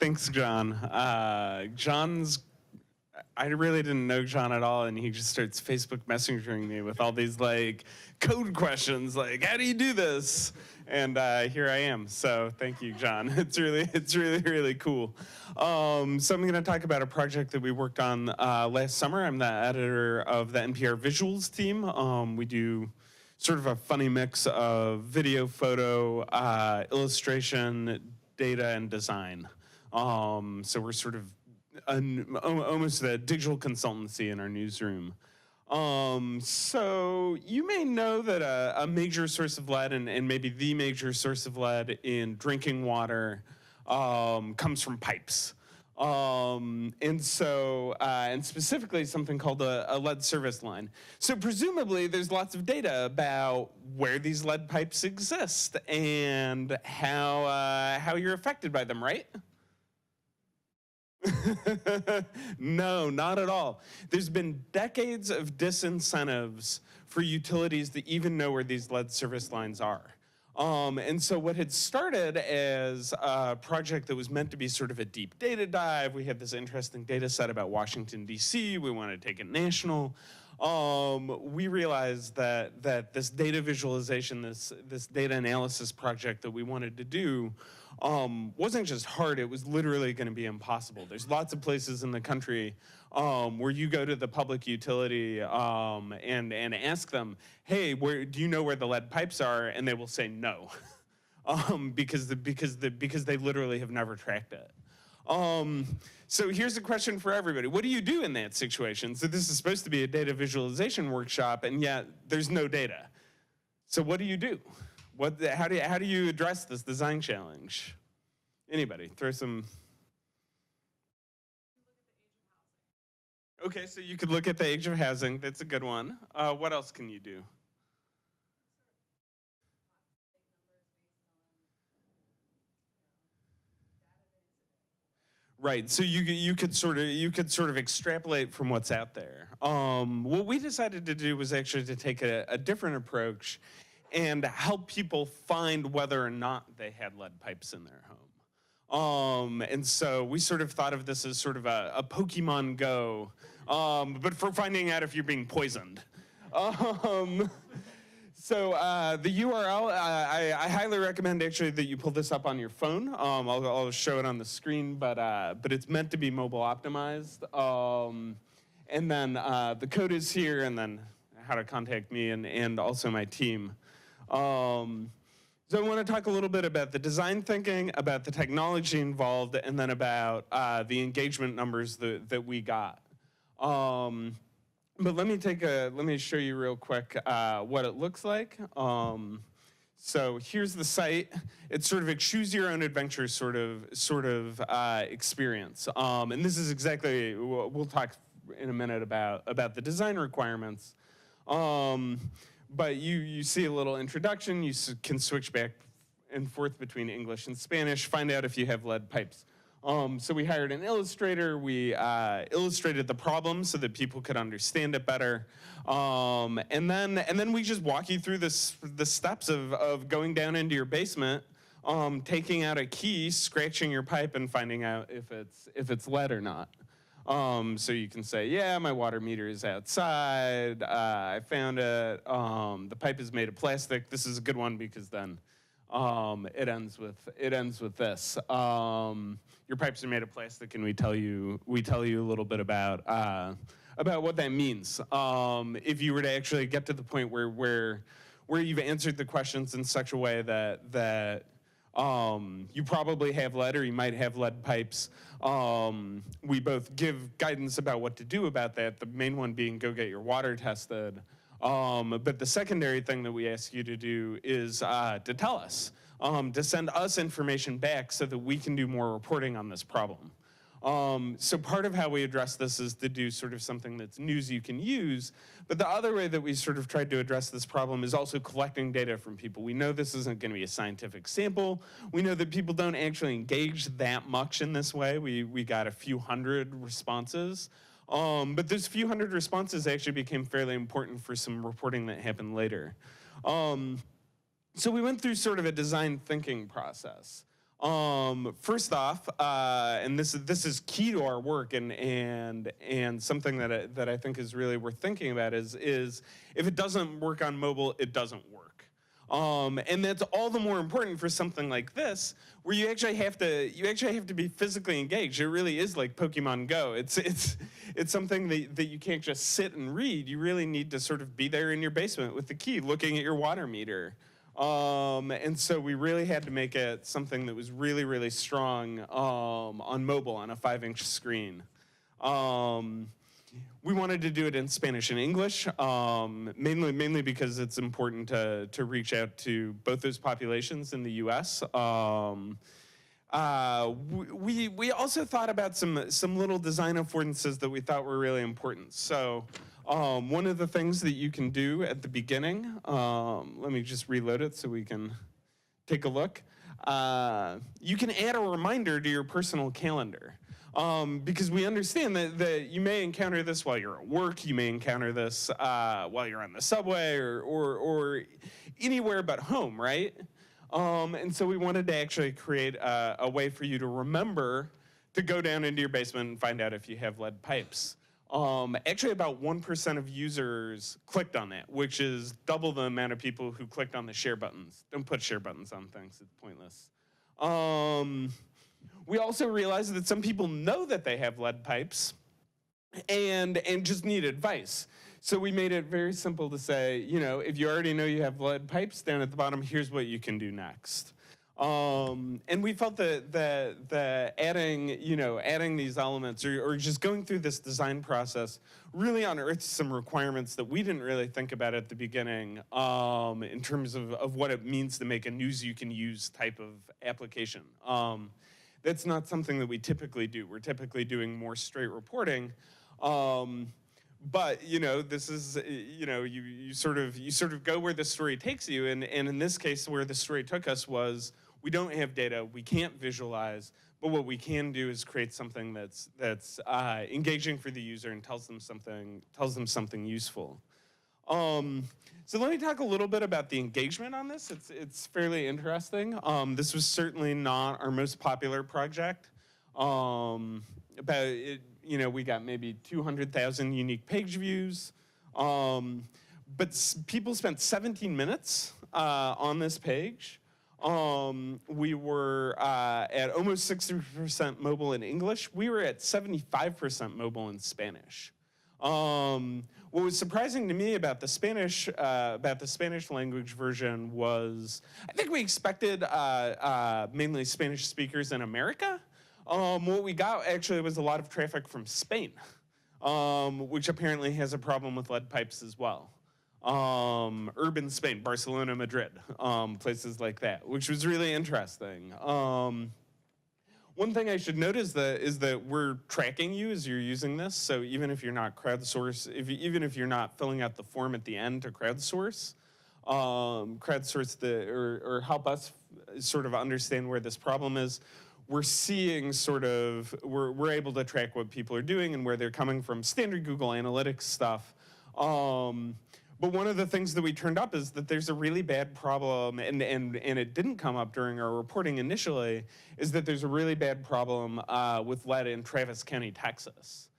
Thanks, John. I really didn't know John at all, and he just starts Facebook messaging me with all these like code questions, like, how do you do this? And here I am. So thank you, John. It's really cool. So I'm going to talk about a project that we worked on last summer. I'm the editor of the NPR visuals team. We do sort of a funny mix of video, photo, illustration, data, and design. So we're sort of almost a digital consultancy in our newsroom. So you may know that a major source of lead, and maybe the major source of lead in drinking water, comes from pipes. And specifically something called a lead service line. So presumably there's lots of data about where these lead pipes exist and how you're affected by them, right? No, not at all. There's been decades of disincentives for utilities to even know where these lead service lines are. And so what had started as a project that was meant to be sort of a deep data dive, we had this interesting data set about Washington, D.C., we wanted to take it national. We realized that this data visualization, this data analysis project that we wanted to do wasn't just hard, it was literally going to be impossible. There's lots of places in the country where you go to the public utility and ask them, hey, do you know where the lead pipes are? And they will say no, because they literally have never tracked it. So here's a question for everybody. What do you do in that situation? So this is supposed to be a data visualization workshop, and yet there's no data. So what do you do? How do you address this design challenge? Anybody, throw some. Okay, so you could look at the age of housing. That's a good one. What else can you do? Right, so you could sort of extrapolate from what's out there. What we decided to do was actually to take a different approach and help people find whether or not they had lead pipes in their home. And so we sort of thought of this as sort of a Pokemon Go, but for finding out if you're being poisoned. So the URL, I highly recommend actually that you pull this up on your phone. I'll show it on the screen, but it's meant to be mobile optimized. And then the code is here, and then how to contact me and also my team. So I want to talk a little bit about the design thinking, about the technology involved, and then about the engagement numbers that we got. But let me show you real quick what it looks like. So here's the site. It's sort of a choose your own adventure sort of experience. And this is exactly, we'll talk in a minute about the design requirements. But you see a little introduction. You can switch back and forth between English and Spanish, find out if you have lead pipes. So we hired an illustrator. We illustrated the problem so that people could understand it better. And then we just walk you through the steps of going down into your basement, taking out a key, scratching your pipe, and finding out if it's lead or not. So you can say, yeah, my water meter is outside. I found it. The pipe is made of plastic. This is a good one because then it ends with this. Your pipes are made of plastic, and we tell you a little bit about what that means. If you were to actually get to the point where you've answered the questions in such a way that you probably have lead or you might have lead pipes. We both give guidance about what to do about that, the main one being go get your water tested. But the secondary thing that we ask you to do is to tell us, to send us information back so that we can do more reporting on this problem. So part of how we address this is to do sort of something that's news you can use, but the other way that we sort of tried to address this problem is also collecting data from people. We know this isn't going to be a scientific sample. We know that people don't actually engage that much in this way. We got a few hundred responses, but those few hundred responses actually became fairly important for some reporting that happened later. So we went through sort of a design thinking process. First off, and this is key to our work, and something that I think is really worth thinking about is if it doesn't work on mobile, it doesn't work. And that's all the more important for something like this, where you actually have to be physically engaged. It really is like Pokemon Go. It's something that you can't just sit and read. You really need to sort of be there in your basement with the key, looking at your water meter. And so we really had to make it something that was really, really strong on mobile on a 5-inch screen. We wanted to do it in Spanish and English, mainly because it's important to reach out to both those populations in the U.S. We also thought about some little design affordances that we thought were really important. So one of the things that you can do at the beginning, let me just reload it so we can take a look. You can add a reminder to your personal calendar. Because we understand that you may encounter this while you're at work, you may encounter this while you're on the subway or anywhere but home, right? And so we wanted to actually create a way for you to remember to go down into your basement and find out if you have lead pipes. Actually, about 1% of users clicked on that, which is double the amount of people who clicked on the share buttons. Don't put share buttons on things, it's pointless. We also realized that some people know that they have lead pipes and just need advice. So we made it very simple to say, if you already know you have lead pipes, down at the bottom, here's what you can do next. And we felt that adding these elements or just going through this design process really unearthed some requirements that we didn't really think about at the beginning in terms of what it means to make a news you can use type of application. That's not something that we typically do. We're typically doing more straight reporting. But this is you sort of go where the story takes you, and in this case, where the story took us was we don't have data, we can't visualize, but what we can do is create something that's engaging for the user and tells them something useful. So let me talk a little bit about the engagement on this. It's fairly interesting. This was certainly not our most popular project. We got maybe 200,000 unique page views. But people spent 17 minutes on this page. We were at almost 60% mobile in English. We were at 75% mobile in Spanish. What was surprising to me about the Spanish language version was I think we expected mainly Spanish speakers in America. What we got actually was a lot of traffic from Spain, which apparently has a problem with lead pipes as well. Urban Spain, Barcelona, Madrid, places like that, which was really interesting. One thing I should note is that we're tracking you as you're using this. So even if you're not even if you're not filling out the form at the end to crowdsource or help us sort of understand where this problem is, we're seeing we're able to track what people are doing and where they're coming from, standard Google Analytics stuff. But one of the things that we turned up is that there's a really bad problem, and it didn't come up during our reporting initially, is that there's a really bad problem with lead in Travis County, Texas,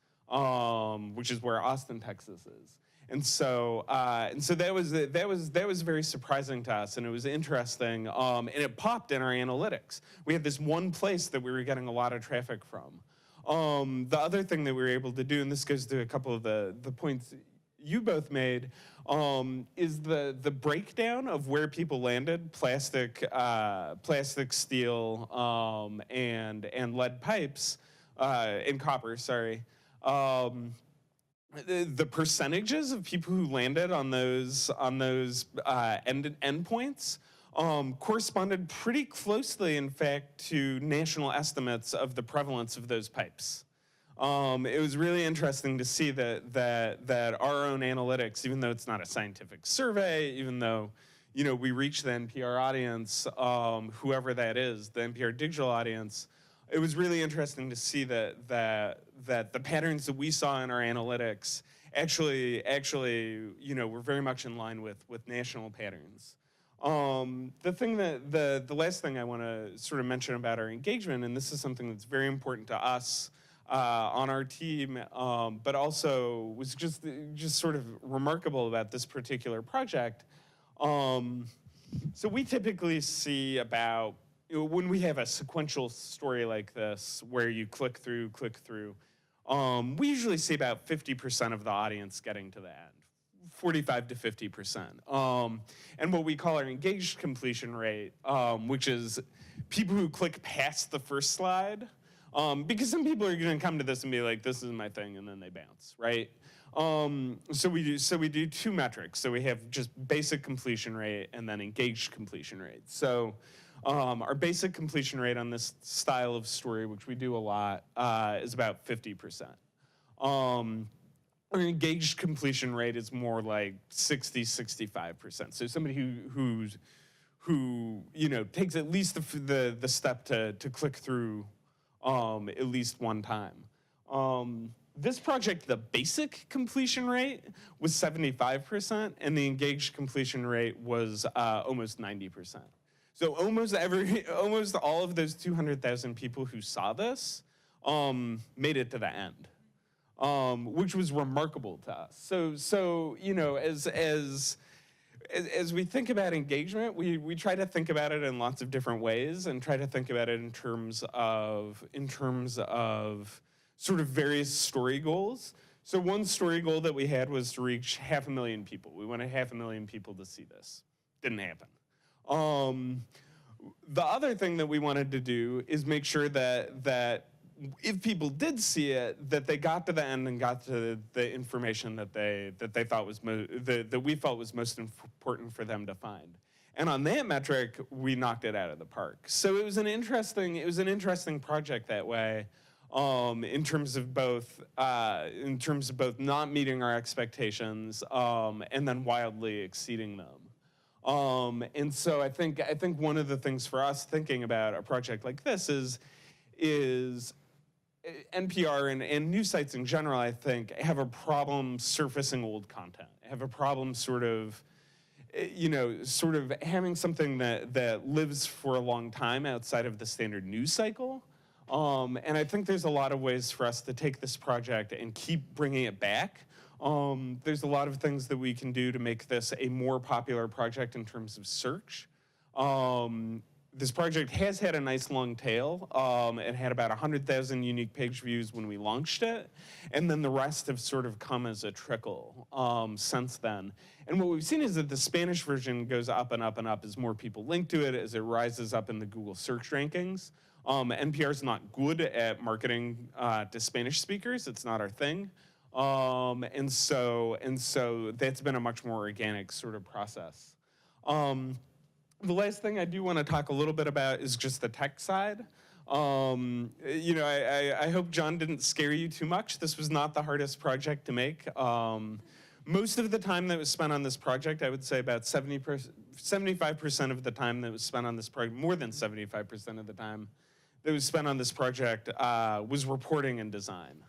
which is where Austin, Texas is. And so that was very surprising to us, and it was interesting, and it popped in our analytics. We had this one place that we were getting a lot of traffic from. The other thing that we were able to do, and this goes to a couple of the points you both made, is the breakdown of where people landed: plastic, steel, and lead pipes, and copper. Sorry. The percentages of people who landed on those endpoints corresponded pretty closely, in fact, to national estimates of the prevalence of those pipes. It was really interesting to see that our own analytics, even though it's not a scientific survey, even though we reach the NPR audience, whoever that is, the NPR digital audience, it was really interesting to see that the patterns that we saw in our analytics actually were very much in line with national patterns. The last thing I want to sort of mention about our engagement, and this is something that's very important to us on our team, but also was just sort of remarkable about this particular project. So we typically see about, when we have a sequential story like this, where you click through, we usually see about 50% of the audience getting to the end, 45 to 50%. And what we call our engaged completion rate, which is people who click past the first slide, because some people are gonna come to this and be like, this is my thing, and then they bounce, right? So we do two metrics. So we have just basic completion rate and then engaged completion rate. So our basic completion rate on this style of story, which we do a lot, is about 50%. Our engaged completion rate is more like 60, 65%. So somebody who takes at least the step to click through at least one time. This project, the basic completion rate was 75%, and the engaged completion rate was almost 90%. So almost all of those 200,000 people who saw this made it to the end, which was remarkable to us. So as we think about engagement, we try to think about it in lots of different ways, and try to think about it in terms of sort of various story goals. So one story goal that we had was to reach 500,000 people. We wanted 500,000 people to see this. Didn't happen. The other thing that we wanted to do is make sure that if people did see it, that they got to the end and got to the information that they thought was that we felt was most important for them to find. And on that metric, we knocked it out of the park. So it was an interesting project that way, in terms of both not meeting our expectations and then wildly exceeding them. And so I think one of the things for us thinking about a project like this is NPR and news sites in general, I think, have a problem surfacing old content, have a problem sort of having something that lives for a long time outside of the standard news cycle. And I think there's a lot of ways for us to take this project and keep bringing it back. There's a lot of things that we can do to make this a more popular project in terms of search. This project has had a nice long tail. It had about 100,000 unique page views when we launched it, and then the rest have sort of come as a trickle since then. And what we've seen is that the Spanish version goes up and up and up as more people link to it, as it rises up in the Google search rankings. NPR is not good at marketing to Spanish speakers. It's not our thing. And so that's been a much more organic sort of process. The last thing I do want to talk a little bit about is just the tech side. I hope John didn't scare you too much. This was not the hardest project to make. Most of the time that was spent on this project, I would say about 75% of the time that was spent on this project, more than 75% of the time that was spent on this project was reporting and design.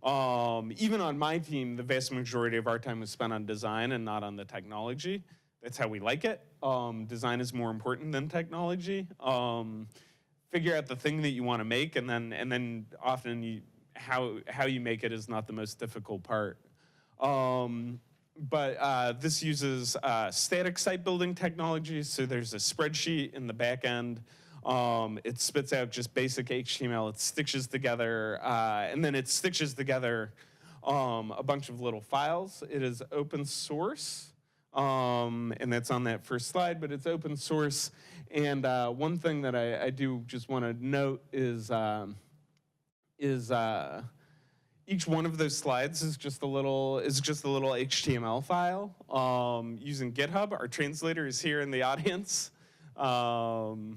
Even on my team, the vast majority of our time was spent on design and not on the technology. That's how we like it. Design is more important than technology. Figure out the thing that you want to make, and then often how you make it is not the most difficult part. But this uses static site building technologies. So there's a spreadsheet in the back end. It spits out just basic HTML. It stitches together, and then it stitches together a bunch of little files. It is open source, and that's on that first slide, but it's open source. And one thing that I do just want to note is each one of those slides is just a little HTML file using GitHub. Our translator is here in the audience. Mago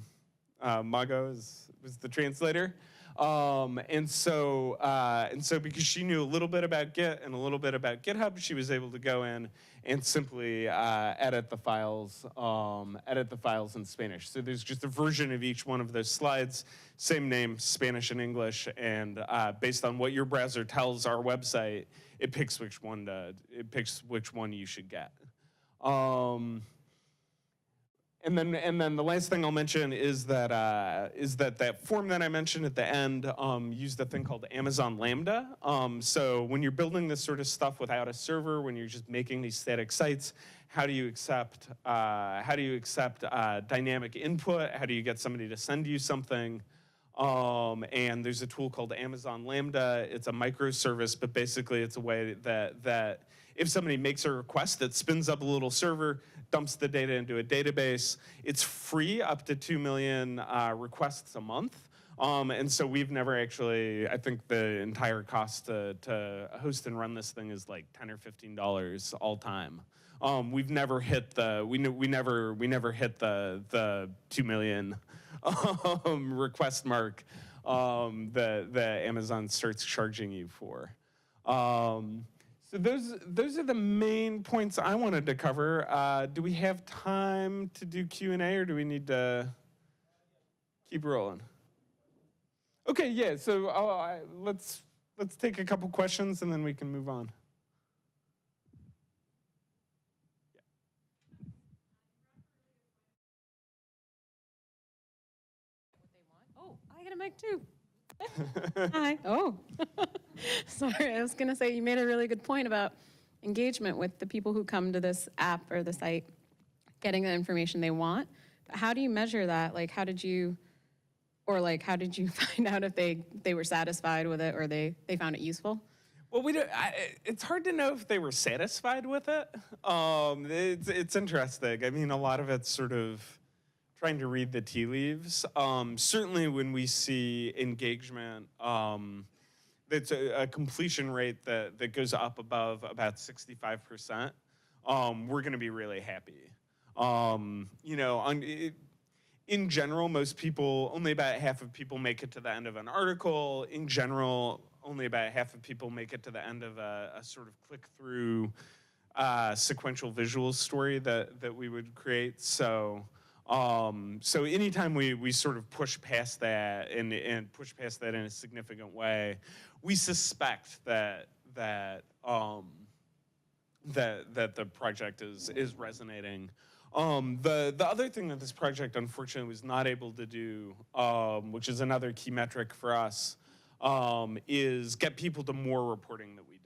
was the translator. And so because she knew a little bit about Git and a little bit about GitHub, she was able to go in and simply edit the files in Spanish. So there's just a version of each one of those slides, same name, Spanish and English, and based on what your browser tells our website, it picks which one you should get. And then the last thing I'll mention is that that form that I mentioned at the end used a thing called Amazon Lambda. So when you're building this sort of stuff without a server, when you're just making these static sites, how do you accept dynamic input? How do you get somebody to send you something? And there's a tool called Amazon Lambda. It's a microservice, but basically it's a way that if somebody makes a request, that spins up a little server, dumps the data into a database. It's free up to 2 million requests a month. And so we've never actually, I think the entire cost to host and run this thing is like $10 or $15 all time. We've never hit the, we never hit the 2 million request mark that Amazon starts charging you for. So those are the main points I wanted to cover. Do we have time to do Q&A, or do we need to keep rolling? Okay, yeah. So let's take a couple questions and then we can move on. Oh, I get a mic too. Hi. Oh, sorry. I was going to say you made a really good point about engagement with the people who come to this app or the site, getting the information they want. But how do you measure that? Like, how did you find out if they were satisfied with it or they found it useful? Well, it's hard to know if they were satisfied with it. It's interesting. I mean, a lot of it's sort of trying to read the tea leaves. Certainly when we see engagement, it's a completion rate that goes up above about 65%, we're gonna be really happy. You know, in general, most people, only about half of people make it to the end of an article. In general, only about half of people make it to the end of a sort of click-through sequential visual story that we would create. So anytime we sort of push past that and push past that in a significant way, we suspect that the project is resonating. The other thing that this project unfortunately was not able to do, which is another key metric for us, is get people to more reporting that we did.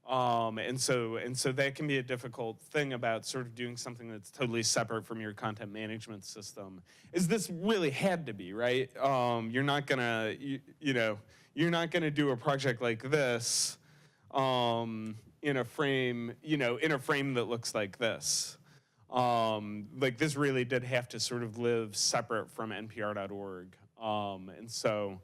And so that can be a difficult thing about sort of doing something that's totally separate from your content management system. Is this really had to be, right? You're not gonna, you're not gonna do a project like this in a frame, in a frame that looks like this. Like this really did have to sort of live separate from NPR.org. And so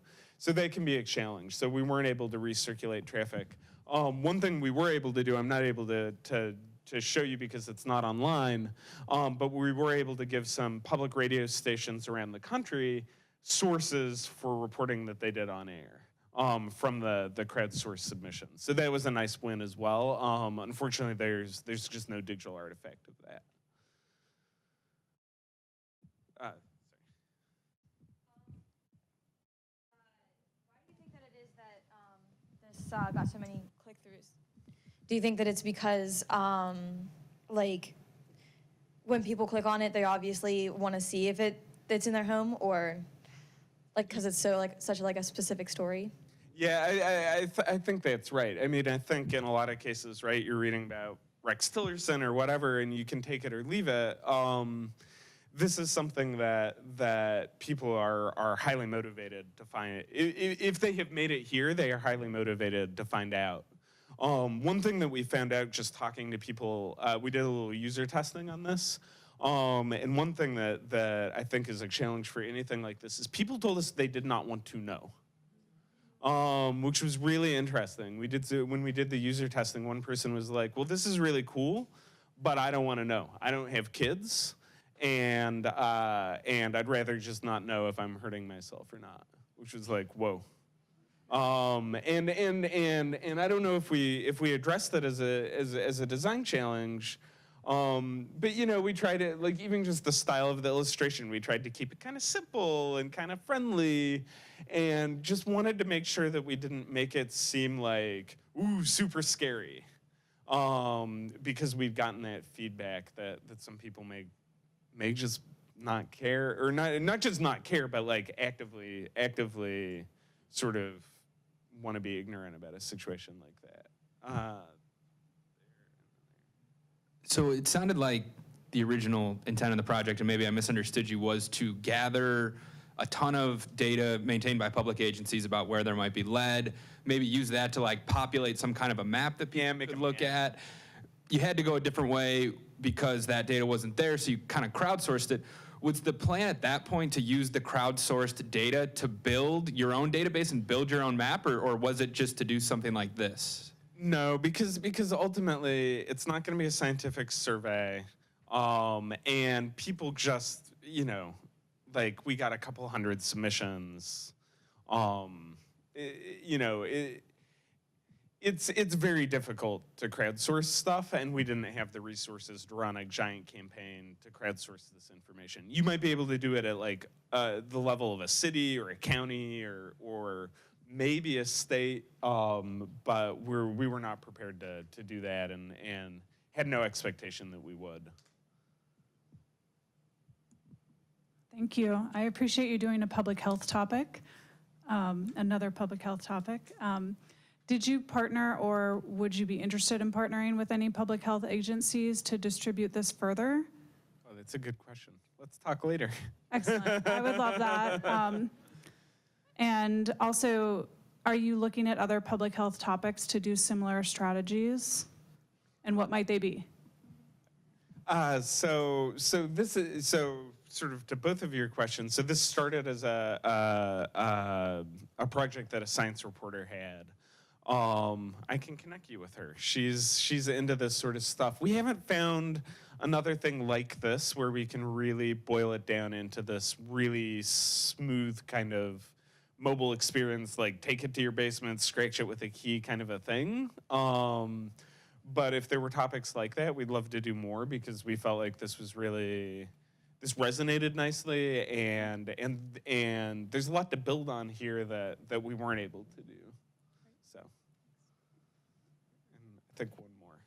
that can be a challenge. So we weren't able to recirculate traffic. One thing we were able to do, I'm not able to show you because it's not online, but we were able to give some public radio stations around the country sources for reporting that they did on air from the crowdsourced submission. So that was a nice win as well. Unfortunately, there's just no digital artifact of that. Why do you think that it is that this got so many click-throughs? Do you think that it's because, like, when people click on it, they obviously want to see if it's in their home, or like because it's so such a specific story? Yeah, I think that's right. I mean, I think in a lot of cases, right, you're reading about Rex Tillerson or whatever, and you can take it or leave it. This is something that people are highly motivated to find. If they have made it here, they are highly motivated to find out. One thing that we found out just talking to people, we did a little user testing on this, and one thing that I think is a challenge for anything like this is people told us they did not want to know, which was really interesting. When we did the user testing, one person was like, well, this is really cool, but I don't want to know. I don't have kids. And I'd rather just not know if I'm hurting myself or not, which was like, whoa. And I don't know if we addressed that as a design challenge, but we tried to, like, even just the style of the illustration, we tried to keep it kind of simple and kind of friendly, and just wanted to make sure that we didn't make it seem like, ooh, super scary, because we've gotten that feedback that some people may may just not care, or not just not care, but like actively sort of want to be ignorant about a situation like that. So it sounded like the original intent of the project, and maybe I misunderstood you, was to gather a ton of data maintained by public agencies about where there might be lead, maybe use that to like populate some kind of a map that people could look at. You had to go a different way because that data wasn't there, so you kind of crowdsourced it. Was the plan at that point to use the crowdsourced data to build your own database and build your own map, or was it just to do something like this? No, because ultimately it's not going to be a scientific survey, and people just, like we got a couple hundred submissions. It's very difficult to crowdsource stuff, and we didn't have the resources to run a giant campaign to crowdsource this information. You might be able to do it at like the level of a city or a county or maybe a state, but we were not prepared to do that, and had no expectation that we would. Thank you. I appreciate you doing a public health topic, another public health topic. Did you partner, or would you be interested in partnering with any public health agencies to distribute this further? Oh, that's a good question. Let's talk later. Excellent. I would love that. And also, are you looking at other public health topics to do similar strategies? And what might they be? So this is sort of to both of your questions. So this started as a project that a science reporter had. I can connect you with her. She's into this sort of stuff. We haven't found another thing like this where we can really boil it down into this really smooth kind of mobile experience, like take it to your basement, scratch it with a key kind of a thing. But if there were topics like that, we'd love to do more, because we felt like this resonated nicely, and there's a lot to build on here that we weren't able to do. So, and I think one more.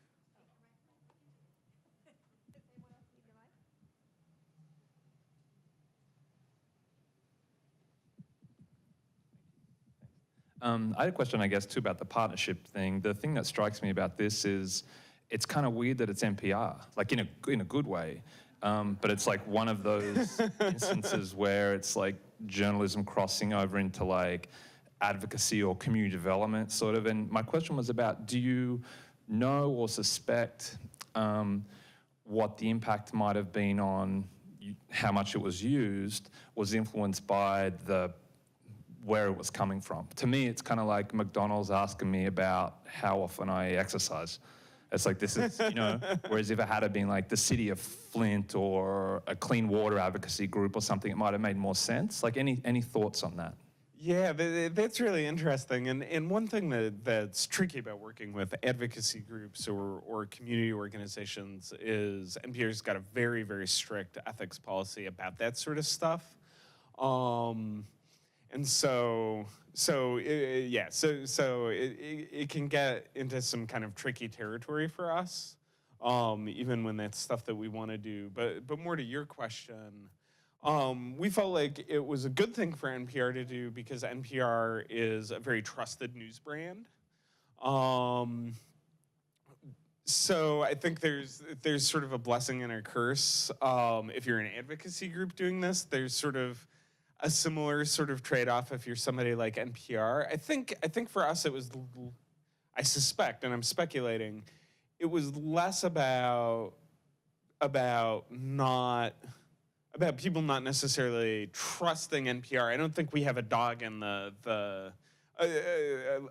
I had a question, I guess, too, about the partnership thing. The thing that strikes me about this is it's kind of weird that it's NPR, like in a good way. But it's like one of those instances where it's like journalism crossing over into like advocacy or community development sort of. And my question was about, do you know or suspect what the impact might have been on how much it was used was influenced by where it was coming from? To me, it's kind of like McDonald's asking me about how often I exercise. It's like, this is, whereas if it had been like the city of Flint or a clean water advocacy group or something, it might have made more sense. Like, any thoughts on that? Yeah, that's really interesting. And one thing that's tricky about working with advocacy groups or community organizations is NPR's got a very, very strict ethics policy about that sort of stuff. And so it can get into some kind of tricky territory for us, even when that's stuff that we want to do. But more to your question, we felt like it was a good thing for NPR to do, because NPR is a very trusted news brand. So I think there's sort of a blessing and a curse. If you're an advocacy group doing this, there's sort of a similar sort of trade-off if you're somebody like NPR. I think for us it was, I suspect, and I'm speculating, it was less about people not necessarily trusting NPR. I don't think we have a dog in the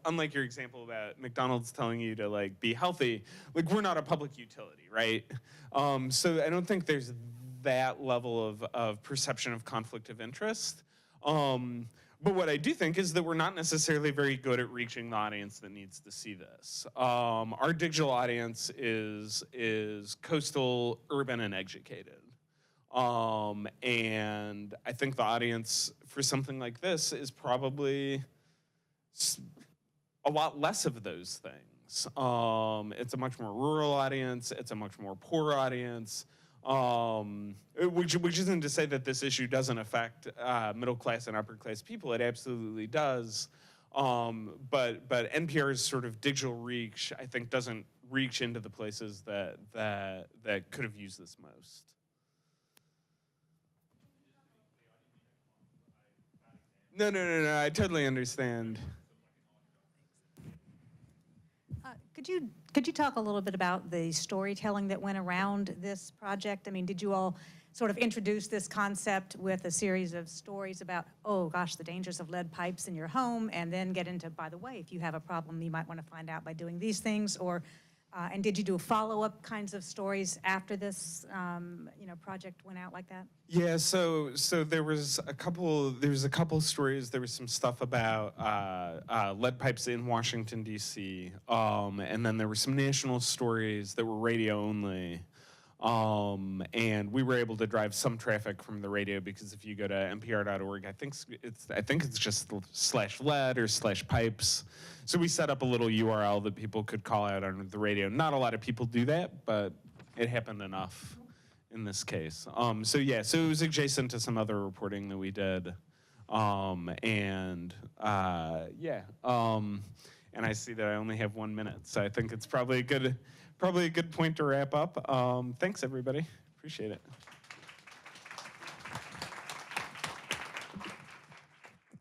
unlike your example about McDonald's telling you to like be healthy, like we're not a public utility, right? So I don't think there's that level of perception of conflict of interest. But what I do think is that we're not necessarily very good at reaching the audience that needs to see this. Our digital audience is coastal, urban, and educated. And I think the audience for something like this is probably a lot less of those things. It's a much more rural audience. It's a much more poor audience. Which isn't to say that this issue doesn't affect middle class and upper class people. It absolutely does. But NPR's sort of digital reach, I think, doesn't reach into the places that could have used this most. No, I totally understand. Could you talk a little bit about the storytelling that went around this project? I mean, did you all sort of introduce this concept with a series of stories about, oh gosh, the dangers of lead pipes in your home, and then get into, by the way, if you have a problem, you might want to find out by doing these things, or and did you do follow-up kinds of stories after this, project went out like that? Yeah, so there was a couple stories. There was some stuff about lead pipes in Washington D.C. And then there were some national stories that were radio only. And we were able to drive some traffic from the radio because if you go to npr.org, I think it's just /lead or /pipes. So we set up a little URL that people could call out on the radio. Not a lot of people do that, but it happened enough in this case. So it was adjacent to some other reporting that we did. And I see that I only have 1 minute, so I think it's probably a good point to wrap up. Thanks, everybody. Appreciate it.